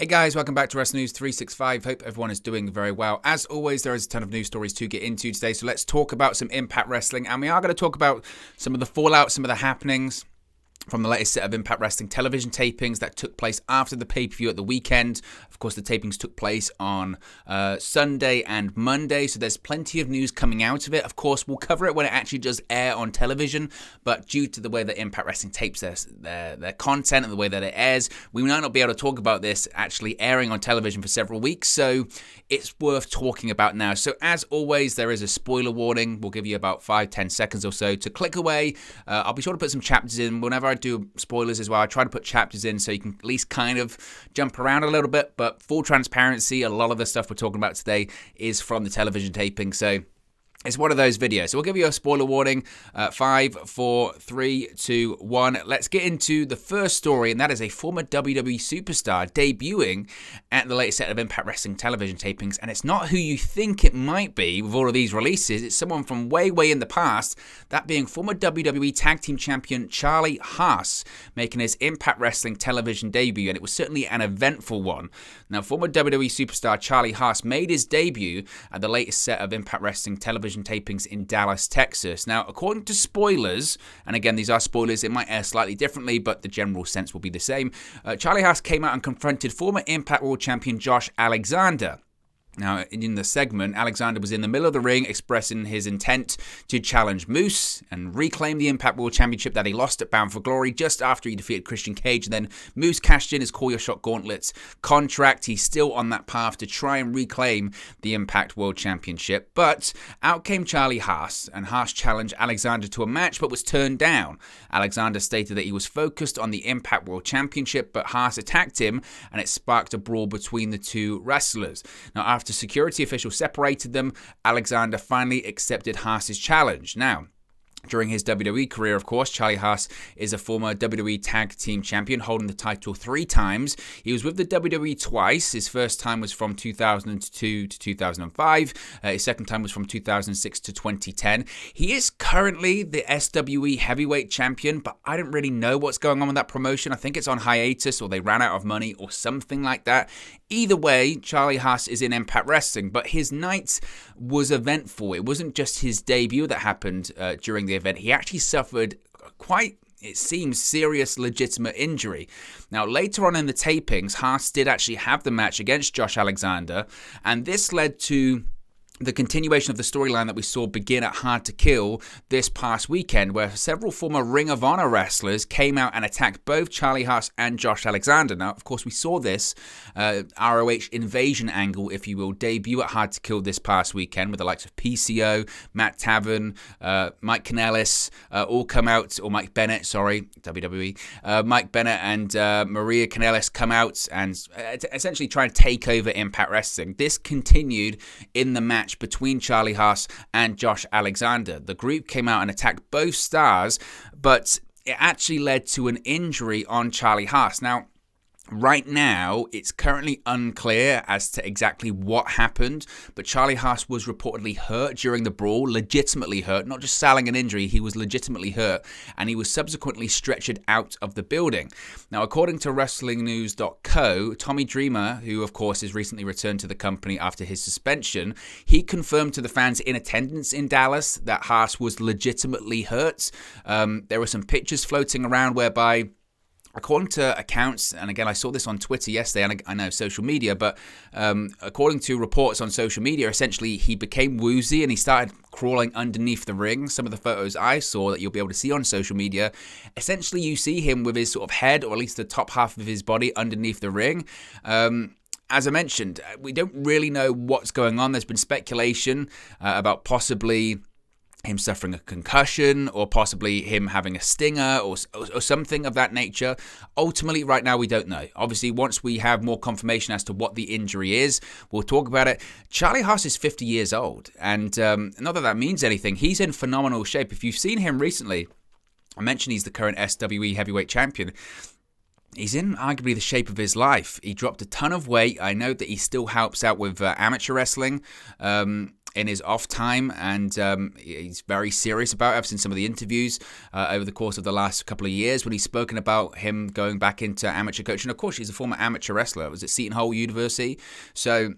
Hey guys, welcome back to Wrestling News 365. Hope everyone is doing very well. As always, there is a ton of news stories to get into today, so let's talk about some Impact Wrestling, and we are going to talk about some of the fallout, some of the happenings from the latest set of Impact Wrestling television tapings that took place after the pay-per-view at the weekend. Of course, the tapings took place on Sunday and Monday, so there's plenty of news coming out of it. Of course, we'll cover it when it actually does air on television, but due to the way that Impact Wrestling tapes their content and the way that it airs, we might not be able to talk about this actually airing on television for several weeks, so it's worth talking about now. So as always, there is a spoiler warning. We'll give you about 5-10 seconds or so to click away. I'll be sure to put some chapters in whenever I do spoilers as well. I try to put chapters in so you can at least kind of jump around a little bit, but full transparency, a lot of the stuff we're talking about today is from the television taping, so it's one of those videos. So we'll give you a spoiler warning. 5, 4, 3, 2, 1. Let's get into the first story, and that is a former WWE superstar debuting at the latest set of Impact Wrestling television tapings. And it's not who you think it might be with all of these releases. It's someone from way, way in the past, that being former WWE Tag Team Champion Charlie Haas, making his Impact Wrestling television debut, and it was certainly an eventful one. Now, former WWE superstar Charlie Haas made his debut at the latest set of Impact Wrestling television tapings in Dallas, Texas. Now, according to spoilers, and again, these are spoilers, it might air slightly differently, but the general sense will be the same. Charlie Haas came out and confronted former Impact World Champion Josh Alexander. Now, in the segment, Alexander was in the middle of the ring expressing his intent to challenge Moose and reclaim the Impact World Championship that he lost at Bound for Glory just after he defeated Christian Cage. And then Moose cashed in his Call Your Shot Gauntlets contract. He's still on that path to try and reclaim the Impact World Championship. But out came Charlie Haas, and Haas challenged Alexander to a match but was turned down. Alexander stated that he was focused on the Impact World Championship, but Haas attacked him, and it sparked a brawl between the two wrestlers. Now, after security officials separated them, Alexander finally accepted Haas's challenge. Now, during his WWE career, of course, Charlie Haas is a former WWE Tag Team Champion, holding the title 3 times. He was with the WWE twice. His first time was from 2002 to 2005. His second time was from 2006 to 2010. He is currently the SWE Heavyweight Champion, but I don't really know what's going on with that promotion. I think it's on hiatus, or they ran out of money, or something like that. Either way, Charlie Haas is in Impact Wrestling, but his night was eventful. It wasn't just his debut that happened during the event. He actually suffered quite, it seems, serious legitimate injury. Now, later on in the tapings, Haas did actually have the match against Josh Alexander, and this led to the continuation of the storyline that we saw begin at Hard to Kill this past weekend, where several former Ring of Honor wrestlers came out and attacked both Charlie Haas and Josh Alexander. Now, of course, we saw this ROH invasion angle, if you will, debut at Hard to Kill this past weekend with the likes of PCO, Matt Taven, Mike Kanellis, all come out, or Mike Bennett, sorry, WWE. Mike Bennett and Maria Kanellis come out and essentially try and take over Impact Wrestling. This continued in the match between Charlie Haas and Josh Alexander. The group came out and attacked both stars, but it actually led to an injury on Charlie Haas. Now, right now, it's currently unclear as to exactly what happened, but Charlie Haas was reportedly hurt during the brawl, legitimately hurt, not just selling an injury, he was legitimately hurt, and he was subsequently stretchered out of the building. Now, according to WrestlingNews.co, Tommy Dreamer, who of course has recently returned to the company after his suspension, he confirmed to the fans in attendance in Dallas that Haas was legitimately hurt. There were some pictures floating around whereby, according to accounts, and again, I saw this on Twitter yesterday, and I know social media, but according to reports on social media, essentially he became woozy and he started crawling underneath the ring. Some of the photos I saw that you'll be able to see on social media, essentially you see him with his sort of head, or at least the top half of his body, underneath the ring. As I mentioned, we don't really know what's going on. There's been speculation about possibly him suffering a concussion, or possibly him having a stinger, or something of that nature. Ultimately, right now, we don't know. Obviously, once we have more confirmation as to what the injury is, we'll talk about it. Charlie Haas is 50 years old, and not that means anything. He's in phenomenal shape. If you've seen him recently, I mentioned he's the current SWE Heavyweight Champion. He's in arguably the shape of his life. He dropped a ton of weight. I know that he still helps out with amateur wrestling. in his off time, and he's very serious about it. I've seen some of the interviews over the course of the last couple of years when he's spoken about him going back into amateur coaching. Of course, he's a former amateur wrestler. It was at Seton Hall University. So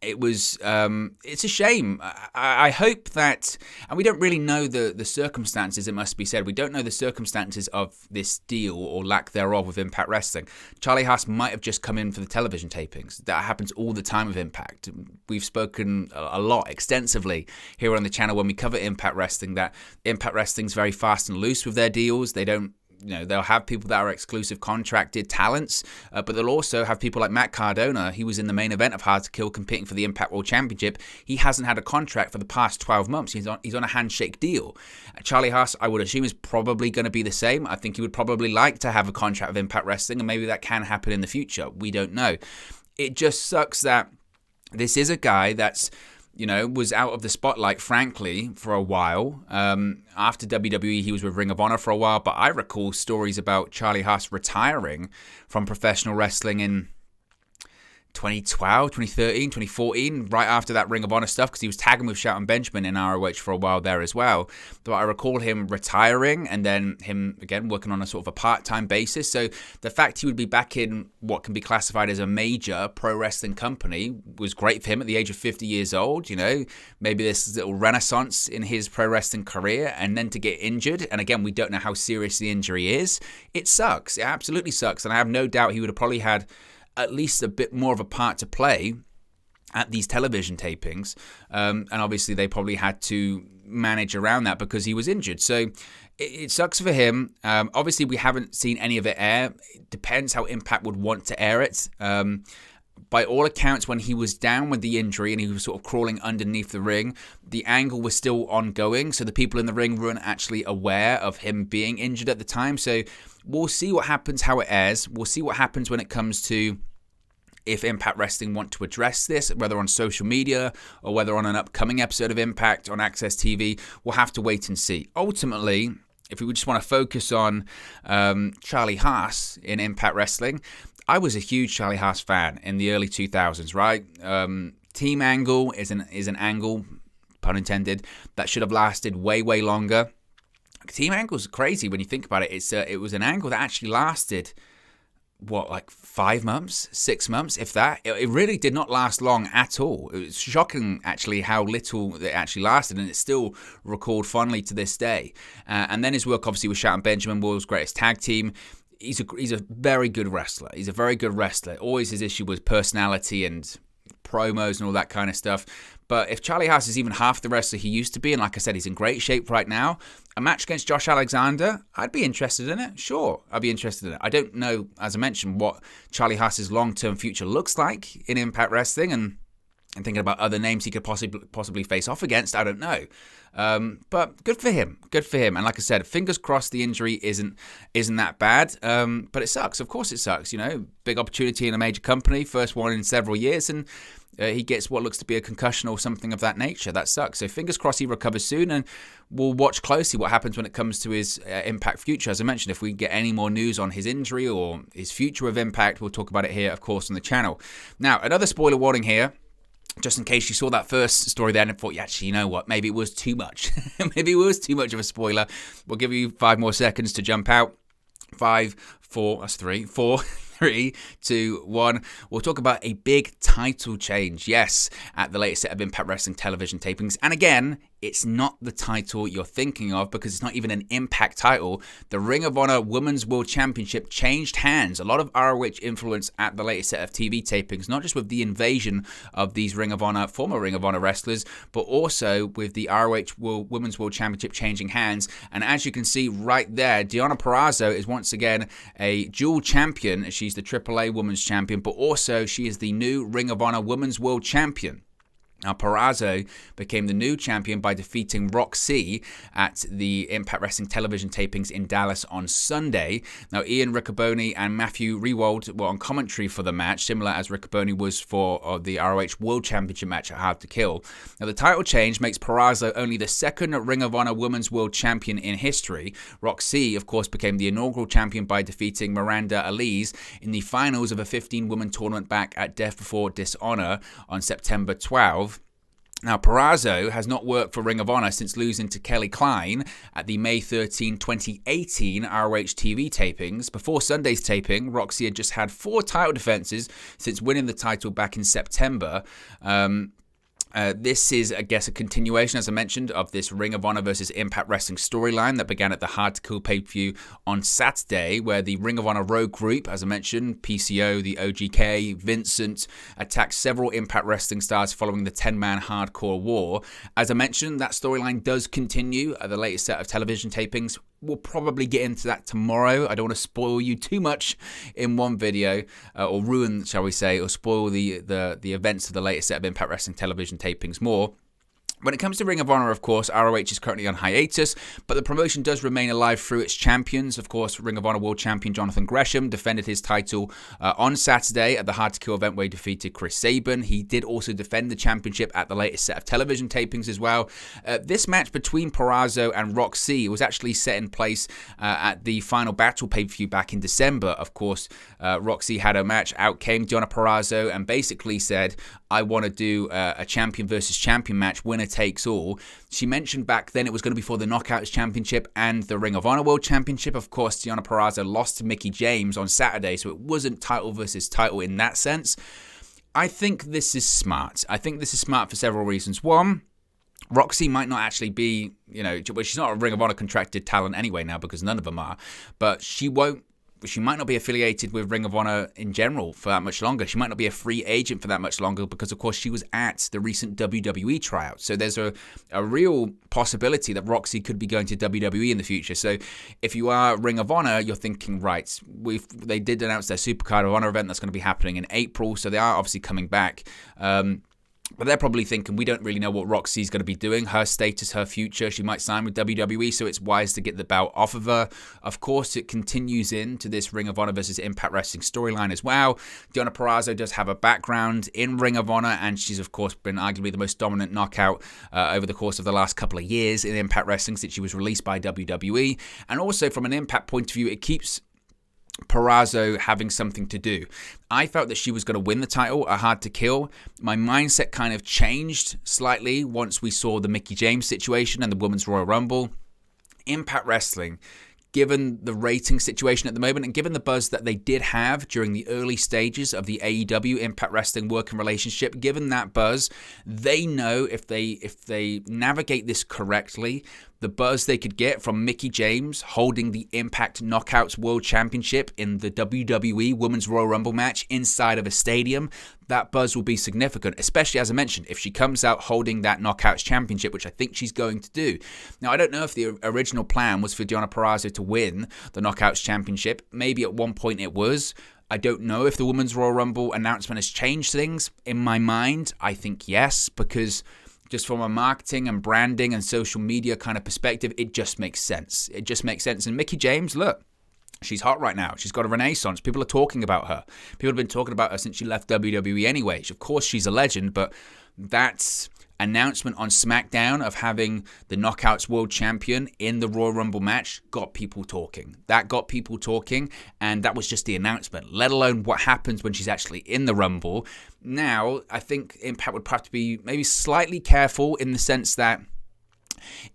it was, it's a shame. I hope that, and we don't really know the circumstances, it must be said. We don't know the circumstances of this deal or lack thereof with Impact Wrestling. Charlie Haas might have just come in for the television tapings. That happens all the time with Impact. We've spoken a lot, extensively, here on the channel when we cover Impact Wrestling, that Impact Wrestling's very fast and loose with their deals. They don't, they'll have people that are exclusive contracted talents, but they'll also have people like Matt Cardona. He was in the main event of Hard to Kill competing for the Impact World Championship. He hasn't had a contract for the past 12 months. He's on a handshake deal. Charlie Haas, I would assume, is probably going to be the same. I think he would probably like to have a contract with Impact Wrestling, and maybe that can happen in the future. We don't know. It just sucks that this is a guy that's, was out of the spotlight, frankly, for a while. After WWE, he was with Ring of Honor for a while, but I recall stories about Charlie Haas retiring from professional wrestling in 2012, 2013, 2014, right after that Ring of Honor stuff, because he was tagging with Shelton Benjamin in ROH for a while there as well. But I recall him retiring and then him, again, working on a sort of a part-time basis. So the fact he would be back in what can be classified as a major pro wrestling company was great for him at the age of 50 years old. Maybe this little renaissance in his pro wrestling career, and then to get injured. And again, we don't know how serious the injury is. It sucks. It absolutely sucks. And I have no doubt he would have probably had at least a bit more of a part to play at these television tapings. And obviously they probably had to manage around that because he was injured. So it sucks for him. Obviously we haven't seen any of it air. It depends how Impact would want to air it. By all accounts, when he was down with the injury and he was sort of crawling underneath the ring, the angle was still ongoing. So the people in the ring weren't actually aware of him being injured at the time. So we'll see what happens, how it airs. We'll see what happens when it comes to if Impact Wrestling want to address this, whether on social media or whether on an upcoming episode of Impact on Access TV. We'll have to wait and see. Ultimately, if we just want to focus on Charlie Haas in Impact Wrestling, I was a huge Charlie Haas fan in the early 2000s, right? Team angle is an angle, pun intended, that should have lasted way, way longer. Team angle's crazy when you think about it. It was an angle that actually lasted, 5 months, 6 months, if that. It really did not last long at all. It was shocking, actually, how little it actually lasted, and it's still recalled fondly to this day. And then his work, obviously, with Shelton Benjamin, world's greatest tag team. He's a very good wrestler. He's a very good wrestler. Always his issue was personality and promos and all that kind of stuff. But if Charlie Haas is even half the wrestler he used to be, and like I said, he's in great shape right now, a match against Josh Alexander, I'd be interested in it. Sure, I'd be interested in it. I don't know, as I mentioned, what Charlie Haas's long-term future looks like in Impact Wrestling, and thinking about other names he could possibly face off against, I don't know. But good for him. Good for him. And like I said, fingers crossed the injury isn't that bad. But it sucks. Of course it sucks. Big opportunity in a major company, first one in several years, and he gets what looks to be a concussion or something of that nature. That sucks. So fingers crossed he recovers soon, and we'll watch closely what happens when it comes to his Impact future. As I mentioned, if we get any more news on his injury or his future with Impact, we'll talk about it here, of course, on the channel. Now, another spoiler warning here. Just in case you saw that first story there and thought, yeah, actually, you know what? Maybe it was too much. Maybe it was too much of a spoiler. We'll give you 5 more seconds to jump out. 5, 4, that's 3, 4, 3, 2, 1. We'll talk about a big title change, yes, at the latest set of Impact Wrestling television tapings. And again, it's not the title you're thinking of because it's not even an Impact title. The Ring of Honor Women's World Championship changed hands. A lot of ROH influence at the latest set of TV tapings, not just with the invasion of these former Ring of Honor wrestlers, but also with the ROH Women's World Championship changing hands. And as you can see right there, Deonna Purrazzo is once again a dual champion. She's the AAA Women's Champion, but also she is the new Ring of Honor Women's World Champion. Now, Purrazzo became the new champion by defeating Roxy at the Impact Wrestling television tapings in Dallas on Sunday. Now, Ian Riccoboni and Matthew Rewald were on commentary for the match, similar as Riccoboni was for the ROH World Championship match at Hard to Kill. Now, the title change makes Purrazzo only the second Ring of Honor Women's World Champion in history. Roxy, of course, became the inaugural champion by defeating Miranda Elise in the finals of a 15-woman tournament back at Death Before Dishonor on September 12. Now, Purrazzo has not worked for Ring of Honor since losing to Kelly Klein at the May 13, 2018 ROH TV tapings. Before Sunday's taping, Roxy had just had 4 title defenses since winning the title back in September. This is, I guess, a continuation, as I mentioned, of this Ring of Honor versus Impact Wrestling storyline that began at the Hard to Kill pay-per-view on Saturday, where the Ring of Honor Rogue Group, as I mentioned, PCO, the OGK, Vincent, attacked several Impact Wrestling stars following the 10-man hardcore war. As I mentioned, that storyline does continue at the latest set of television tapings. We'll probably get into that tomorrow. I don't want to spoil you too much in one video, or ruin, shall we say, or spoil the events of the latest set of Impact Wrestling television tapings more. When it comes to Ring of Honor, of course, ROH is currently on hiatus, but the promotion does remain alive through its champions. Of course, Ring of Honor World Champion Jonathan Gresham defended his title on Saturday at the Hard to Kill event where he defeated Chris Sabin. He did also defend the championship at the latest set of television tapings as well. This match between Purrazzo and Roxy was actually set in place at the Final Battle pay-per-view back in December. Of course, Roxy had a match. Out came Deonna Purrazzo and basically said, I want to do a champion versus champion match, winner takes all. She mentioned back then it was going to be for the Knockouts Championship and the Ring of Honor World Championship. Of course, Deonna Purrazzo lost to Mickie James on Saturday, so it wasn't title versus title in that sense. I think this is smart. I think this is smart for several reasons. One, Roxy might not actually be, well, she's not a Ring of Honor contracted talent anyway now because none of them are, but she might not be affiliated with Ring of Honor in general for that much longer. She might not be a free agent for that much longer because, of course, she was at the recent WWE tryout. So there's a real possibility that Roxy could be going to WWE in the future. So if you are Ring of Honor, you're thinking, right, they did announce their Supercard of Honor event that's going to be happening in April. So they are obviously coming back. But they're probably thinking, we don't really know what Roxy's going to be doing, her status, her future. She might sign with WWE, so it's wise to get the belt off of her. Of course, it continues into this Ring of Honor versus Impact Wrestling storyline as well. Deonna Purrazzo does have a background in Ring of Honor, and she's, of course, been arguably the most dominant knockout over the course of the last couple of years in Impact Wrestling since she was released by WWE. And also, from an Impact point of view, it keeps Purrazzo having something to do. I felt that she was going to win the title at Hard to Kill. My mindset kind of changed slightly once we saw the Mickie James situation and the Women's Royal Rumble. Impact Wrestling, given the rating situation at the moment and given the buzz that they did have during the early stages of the AEW Impact Wrestling working relationship, given that buzz, they know if they navigate this correctly, the buzz they could get from Mickie James holding the Impact Knockouts World Championship in the WWE Women's Royal Rumble match inside of a stadium, that buzz will be significant, especially, as I mentioned, if she comes out holding that Knockouts Championship, which I think she's going to do. Now, I don't know if the original plan was for Deonna Purrazzo to win the Knockouts Championship. Maybe at one point it was. I don't know if the Women's Royal Rumble announcement has changed things. In my mind, I think yes, because just from a marketing and branding and social media kind of perspective, it just makes sense. It just makes sense. And Mickie James, look, she's hot right now. She's got a renaissance. People are talking about her. People have been talking about her since she left WWE anyway. Of course, she's a legend, but that's announcement on SmackDown of having the Knockouts World Champion in the Royal Rumble match got people talking. That got people talking, and that was just the announcement, let alone what happens when she's actually in the Rumble. Now, I think Impact would have to be maybe slightly careful in the sense that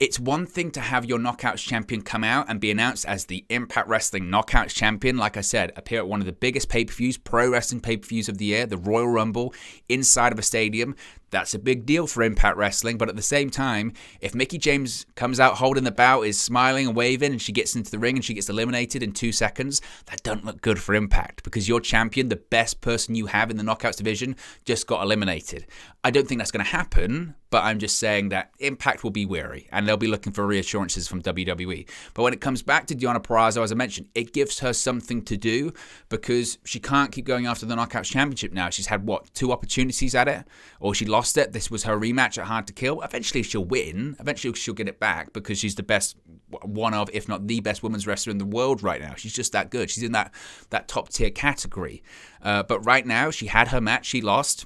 it's one thing to have your Knockouts champion come out and be announced as the Impact Wrestling Knockouts champion. Like I said, appear at one of the biggest pay-per-views, pro wrestling pay-per-views of the year, the Royal Rumble, inside of a stadium. That's a big deal for Impact Wrestling, but at the same time, if Mickie James comes out holding the belt, is smiling and waving, and she gets into the ring and she gets eliminated in 2 seconds, that doesn't look good for Impact, because your champion, the best person you have in the Knockouts division, just got eliminated. I don't think that's going to happen, but I'm just saying that Impact will be wary, and they'll be looking for reassurances from WWE. But when it comes back to Deonna Purrazzo, as I mentioned, it gives her something to do, because she can't keep going after the Knockouts Championship now. She's had, 2 opportunities at it, or she lost it. This was her rematch at Hard to Kill. Eventually she'll win. Eventually she'll get it back because she's the best, one of, if not the best women's wrestler in the world right now. She's just that good. She's in that top tier category. But right now, she had her match. She lost.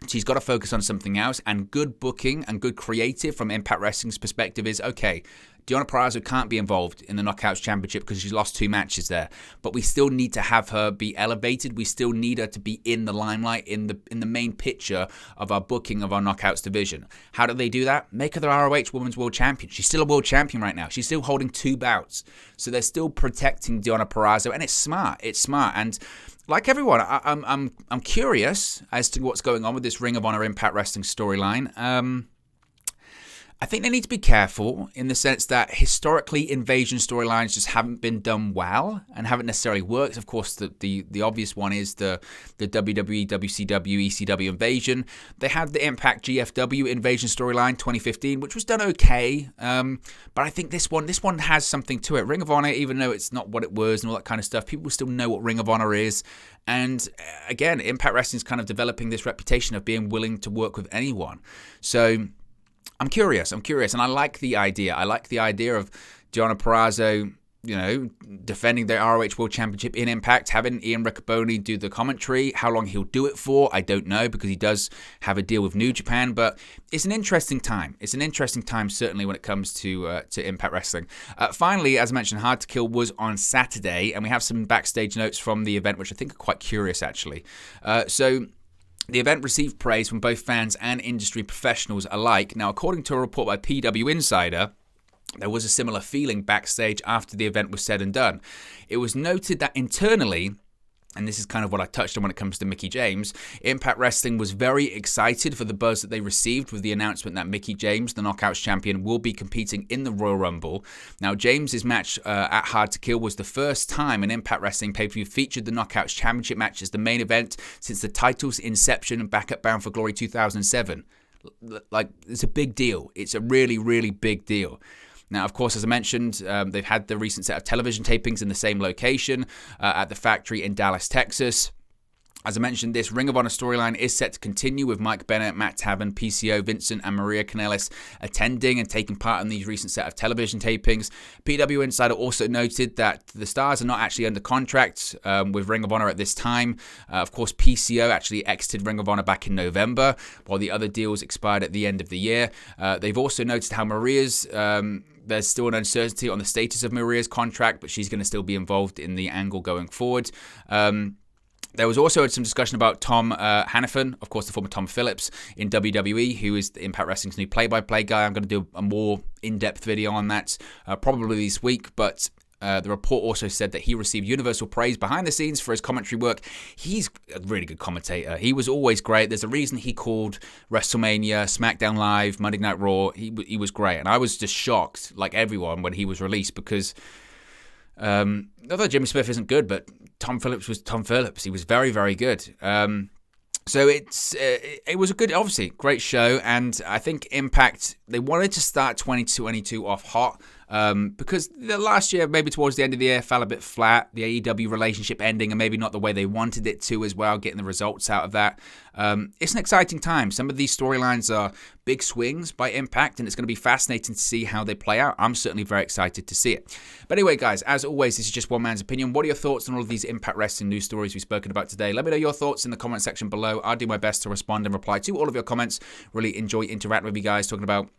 She's got to focus on something else, and good booking and good creative from Impact Wrestling's perspective is, okay, Deonna Purrazzo can't be involved in the Knockouts Championship because she's lost 2 matches there. But we still need to have her be elevated. We still need her to be in the limelight, in the main picture of our booking of our Knockouts division. How do they do that? Make her the ROH Women's World Champion. She's still a world champion right now. She's still holding 2 bouts. So they're still protecting Deonna Purrazzo, and it's smart. It's smart. And like everyone, I'm curious as to what's going on with this Ring of Honor Impact Wrestling storyline. I think they need to be careful in the sense that historically invasion storylines just haven't been done well and haven't necessarily worked. Of course, the obvious one is the WWE, WCW, ECW invasion. They had the Impact GFW invasion storyline 2015, which was done okay. But I think this one has something to it. Ring of Honor, even though it's not what it was and all that kind of stuff, people still know what Ring of Honor is. And again, Impact Wrestling is kind of developing this reputation of being willing to work with anyone. So I'm curious, and I like the idea. I like the idea of Deonna Purrazzo, defending the ROH World Championship in Impact, having Ian Riccoboni do the commentary. How long he'll do it for, I don't know, because he does have a deal with New Japan, but it's an interesting time. It's an interesting time, certainly, when it comes to Impact Wrestling. Finally, as I mentioned, Hard to Kill was on Saturday, and we have some backstage notes from the event, which I think are quite curious, actually. The event received praise from both fans and industry professionals alike. Now, according to a report by PW Insider, there was a similar feeling backstage after the event was said and done. It was noted that internally, and this is kind of what I touched on when it comes to Mickie James, Impact Wrestling was very excited for the buzz that they received with the announcement that Mickie James, the Knockouts champion, will be competing in the Royal Rumble. Now, James's match at Hard to Kill was the first time an Impact Wrestling pay-per-view featured the Knockouts Championship match as the main event since the title's inception back at Bound for Glory 2007. Like, it's a big deal. It's a really, really big deal. Now, of course, as I mentioned, they've had the recent set of television tapings in the same location at the factory in Dallas, Texas. As I mentioned, this Ring of Honor storyline is set to continue with Mike Bennett, Matt Taven, PCO, Vincent, and Maria Kanellis attending and taking part in these recent set of television tapings. PW Insider also noted that the stars are not actually under contract with Ring of Honor at this time. Of course, PCO actually exited Ring of Honor back in November, while the other deals expired at the end of the year. They've also noted how Maria's... there's still an uncertainty on the status of Maria's contract, but she's going to still be involved in the angle going forward. There was also some discussion about Tom Hannafin, of course, the former Tom Phillips in WWE, who is the Impact Wrestling's new play-by-play guy. I'm going to do a more in-depth video on that probably this week, but the report also said that he received universal praise behind the scenes for his commentary work. He's a really good commentator. He was always great. There's a reason he called WrestleMania, SmackDown Live, Monday Night Raw. He was great, and I was just shocked, like everyone, when he was released because... although Jimmy Smith isn't good, but Tom Phillips was Tom Phillips. He was very, very good. So it was a good, obviously, great show. And I think Impact, they wanted to start 2022 off hot because the last year, maybe towards the end of the year, fell a bit flat. The AEW relationship ending and maybe not the way they wanted it to as well, getting the results out of that. It's an exciting time. Some of these storylines are big swings by Impact, and it's going to be fascinating to see how they play out. I'm certainly very excited to see it. But anyway, guys, as always, this is just one man's opinion. What are your thoughts on all of these Impact Wrestling news stories we've spoken about today? Let me know your thoughts in the comment section below. I'll do my best to respond and reply to all of your comments. Really enjoy interacting with you guys, talking about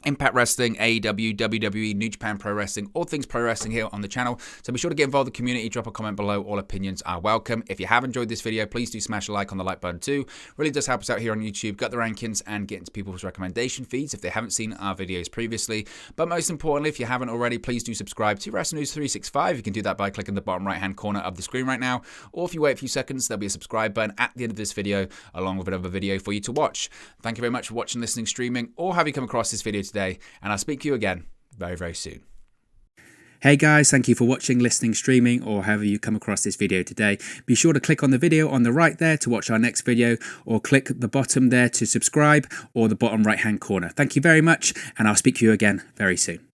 Impact Wrestling, AEW, WWE, New Japan Pro Wrestling, all things pro wrestling here on the channel. So be sure to get involved in the community, drop a comment below. All opinions are welcome. If you have enjoyed this video, please do smash a like on the like button too. Really does help us out here on YouTube, gut the rankings, and get into people's recommendation feeds if they haven't seen our videos previously. But most importantly, if you haven't already, please do subscribe to Wrestling News 365. You can do that by clicking the bottom right-hand corner of the screen right now. Or if you wait a few seconds, there'll be a subscribe button at the end of this video, along with another video for you to watch. Thank you very much for watching, listening, streaming, or have you come across this video today, and I'll speak to you again very, very soon. Hey guys, thank you for watching, listening, streaming, or however you come across this video today. Be sure to click on the video on the right there to watch our next video, or click the bottom there to subscribe, or the bottom right hand corner. Thank you very much, and I'll speak to you again very soon.